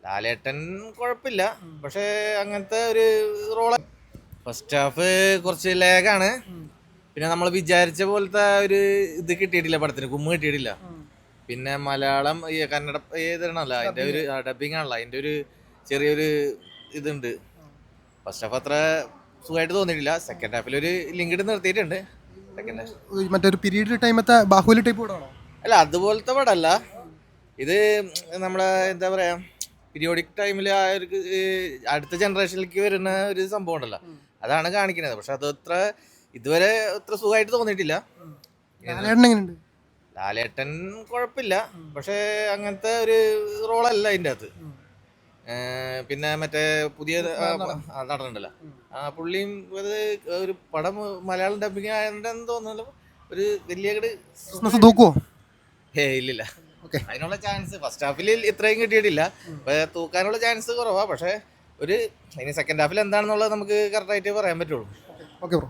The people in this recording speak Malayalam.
ലാലേട്ടൻ കുഴപ്പമില്ല, പക്ഷെ അങ്ങനത്തെ ഒരു റോള്. ഫസ്റ്റ് ഹാഫ് കുറച്ച് ലേഗാണ്. പിന്നെ നമ്മൾ വിചാരിച്ച പോലത്തെ ഒരു ഇത് കിട്ടിയിട്ടില്ല, പടത്തിന് കുമ്മ് കിട്ടിയിട്ടില്ല. പിന്നെ മലയാളം ഈ കന്നഡ ഏതാണല്ലോ അതിന്റെ ഒരു ഡബിങ് ആണല്ലോ, അതിന്റെ ഒരു ചെറിയൊരു ഇതുണ്ട്. ഫസ്റ്റ് ഹാഫ് അത്ര സുഖമായിട്ട് തോന്നിയിട്ടില്ല. സെക്കൻഡ് ഹാഫിൽ ഒരു ലിങ്ക് നിർത്തിയിട്ടുണ്ട്. സെക്കൻഡ് ഹാഫ് മറ്റൊരു പീരീഡ് ടൈമത്തെ ബാഹുലി ടൈപ്പ് പടമാണോ? അല്ല, അതുപോലത്തെ പടമല്ല ഇത്. നമ്മളെ എന്താ പറയാ, പീരിയോഡിക് ടൈമിൽ ആ ഒരു അടുത്ത ജനറേഷനിലേക്ക് വരുന്ന ഒരു സംഭവം ഉണ്ടല്ലോ, അതാണ് കാണിക്കുന്നത്. പക്ഷെ അത് അത്ര ഇതുവരെ അത്ര സുഖമായിട്ട് തോന്നിയിട്ടില്ല. ലാലേട്ടൻ എങ്ങനെയുണ്ട്? ലാലേട്ടൻ കുഴപ്പമില്ല, പക്ഷെ അങ്ങനത്തെ ഒരു റോളല്ല അതിൻ്റെ അകത്ത്. പിന്നെ മറ്റേ പുതിയ നടനുണ്ടല്ലോ, ആ പുള്ളിയും ഒരു പടം മലയാളം ഡബിങ് ആയതുകൊണ്ടെന്ന് തോന്നുന്നല്ലോ ഒരു വലിയ ബിസിനസ് തൂക്കുവോ? ഇല്ലില്ല. ഓക്കെ. അതിനുള്ള ചാൻസ് ഫസ്റ്റ് ഹാഫിൽ ഇത്രയും കിട്ടിയിട്ടില്ല. തൂക്കാനുള്ള ചാൻസ് കുറവാ. പക്ഷെ ഒരു ഇനി സെക്കൻഡ് ഹാഫിൽ എന്താണെന്നുള്ളത് നമുക്ക് കറക്റ്റായിട്ട് പറയാൻ പറ്റുള്ളൂ. Okay bro.